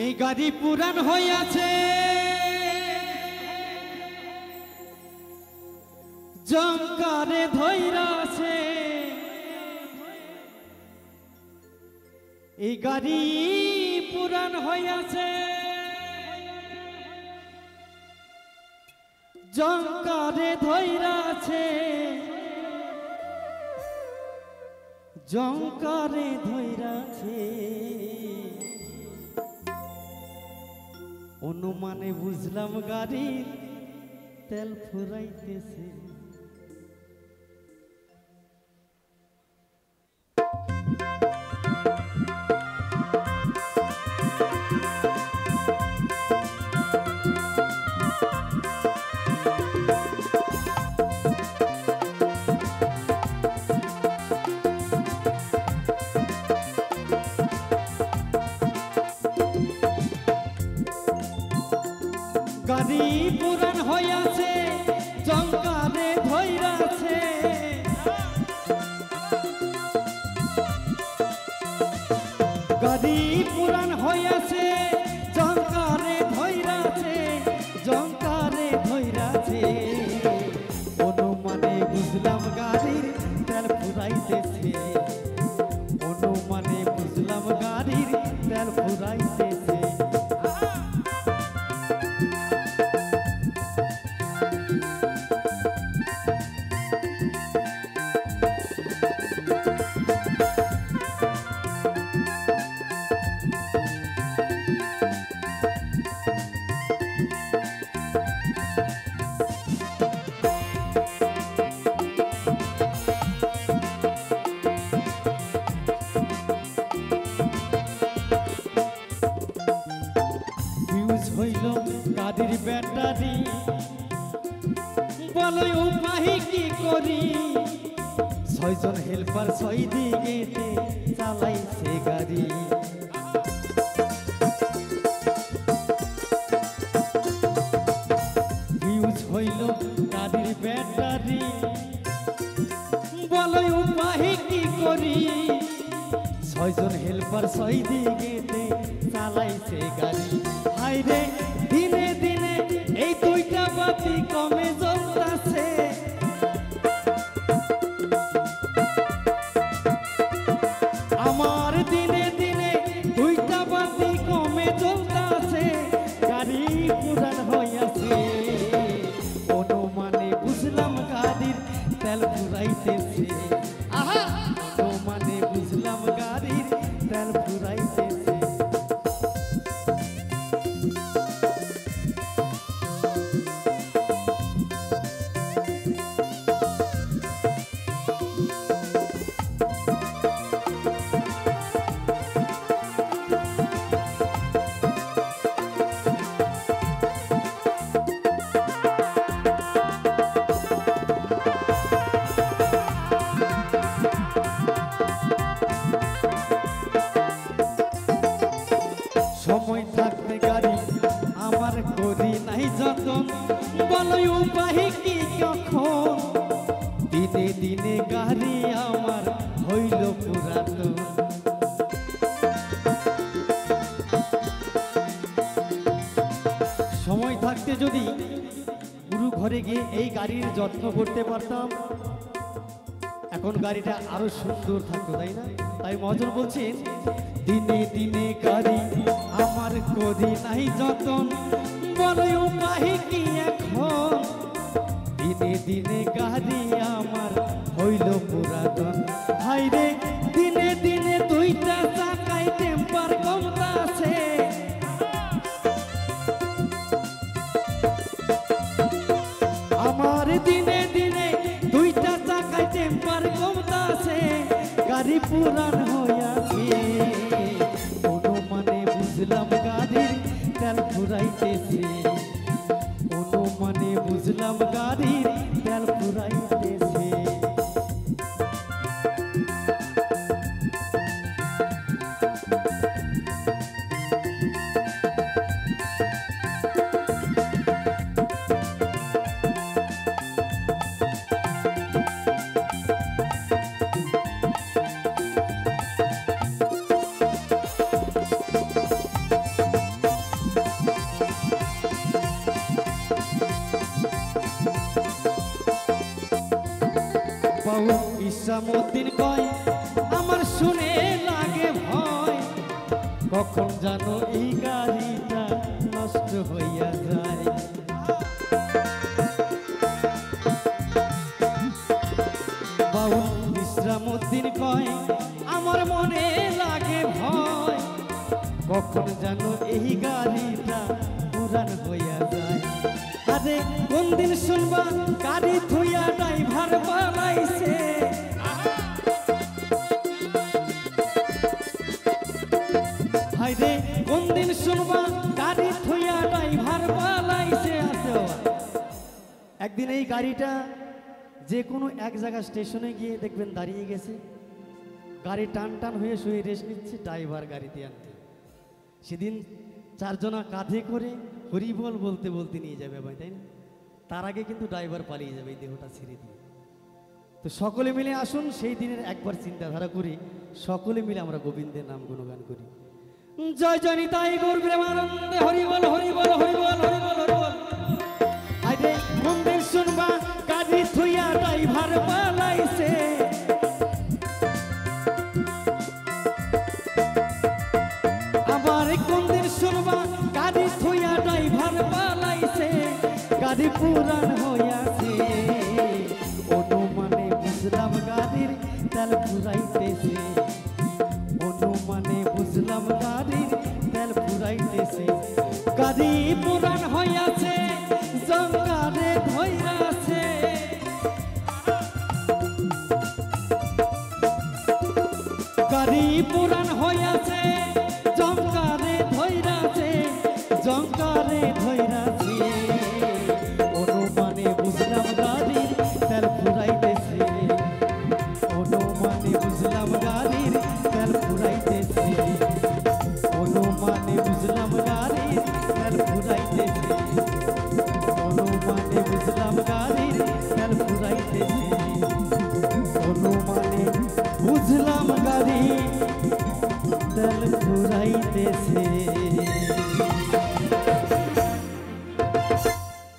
এই গাড়ি পুরান হইয়াছে, জঙ্কারে ধৈরাছে। এই গাড়ি পুরান হইয়াছে, জঙ্কারে ধৈরাছে, জঙ্কারে ধৈরাছে। অনুমানে বুঝলাম গাড়ির তেল ফুরাইতেছে। গাড়ি পুরান হইয়াছে, জঙ্কারে ধৈরাছে। গাড়ি পুরান হইয়াছে, জঙ্কারে ধৈরাছে, জঙ্কারে ধৈরাছে। অনুমানে বুঝলাম গাড়ির তেল ফুরাইতেছে, অনুমানে বুঝলাম গাড়ির তেল ফুরাইতেছে। হইল গাড়ির ব্যাটারি, বলো উপায় কি করি। ছয়জন হেল্পার ছয় দিকেতে চালাইছে গাড়ি। ফিউজ হইল গাড়ির ব্যাটারি, বলো উপায় কি করি। ছয়জন হেল্পার ছয় দিকেতে চালাইছে গাড়ি। হাইরে দিনে দিনে এই দুইটা বাতি কমে জ্বলতাছে। আমার দিনে দিনে দুইটা বাতি কমে জ্বলতাছে। গাড়ি পুরান হইয়াছে, অনুমানে বুঝলাম গাড়ির তেল ফুরাইতেছে। অনুমানে বুঝলাম গাড়ির তেল ফুরাইতেছে। সময় থাকতে গাড়ি আমার করি নাই যতন, বলো উপায় কি কখন। দিনে দিনে গাড়ি আমার হইল পুরাতন। সময় থাকতে যদি গুরু ঘরে গিয়ে এই গাড়ির যত্ন করতে পারতাম, এখন গাড়িটা আরো সুন্দর থাকতো, তাই না? তাই মহাজন বলছেন, দিনে দিনে গাড়ি আমার করি নাই যতন, বলো উপায় কি এখন। দিনে দিনে গাড়ি আমার হইল পুরাতন। হাইরে দিনে দিনে দুইটা চাকায় টেম্পার কমতাছে। আমার দিনে দিনে দুইটা চাকায় টেম্পার কমতাছে। গাড়ি পুরান হইয়াছে, অনুমানে বুঝলাম গাড়ির তেল ফুরাইতেছে। অনুমানে বুঝলাম গাড়ির তেল ফুরাইতেছে। নিশ্রামুদ্দিন কয় আমার শুনে লাগে ভয়, কখন জানো এই গাড়িটা নষ্ট হইয়া যায়। বাউল নিশ্রামুদ্দিন কয় আমার মনে লাগে ভয়, কখন জানো এই গাড়িটা পুরান হইয়া যায়। আরে কোন দিন শুনবা গাড়ি থুইয়া ড্রাইভার পালাইছে, হাইরে কোন দিন শুনবা গাড়ি থুইয়া ড্রাইভার পালাইছে। আছে বাবা, একদিন এই গাড়িটা যে কোনো এক জায়গা স্টেশনে গিয়ে দেখবেন দাঁড়িয়ে গেছে, গাড়ি টান টান হয়ে শুয়ে রেস্ট নিচ্ছে, ড্রাইভার গাড়িতে আনতে। সেদিন চারজনা কাঁধে করে হরিবল বলতে বলতে নিয়ে যাবে ভাই, তাই না? তার আগে কিন্তু ড্রাইভার পালিয়ে যাবে এই দেহটা ছেড়ে দিয়ে। তো সকলে মিলে আসুন সেই দিনের একবার চিন্তাধারা করি, সকলে মিলে আমরা গোবিন্দের নাম গুণগান করি। জয় জয় নিতাই গৌর প্রেমানন্দে, হরিবল হরিবল হরিবল হরিবল হরিবল। আরে মন্দির শুনবা গাড়ি থুইয়া ড্রাইভার পালাইছে, আবার কোন দিন শুনবা গাড়ি থুইয়া ড্রাইভার পালাইছে। গাড়ি পুরান হইয়াছে, অনুমানে বুঝলাম গাড়ির তেল ফুরাইতেছে, অনুমানে বুঝলাম গাড়ির তেল ফুরাইতেছে। গাড়ি পুরান হইয়াছে, জঙ্গারে ধইরাছে, গাড়ি পুরান হইয়াছে, জঙ্গারে ধইরাছে, জঙ্গারে ধইরাছে। অনুমানে বুঝলাম গাড়ির তেল ফুরাইতেছে, অনুমানে বুঝলাম গাড়ির তেল ফুরাইতেছে, অনুমানে বুঝলাম গাড়ির তেল ফুরাইতেছে, অনুমানে বুঝলাম গাড়ির তেল ফুরাইতেছে, অনুমানে বুঝলাম গাড়ি তেল ফুরাইতেছে।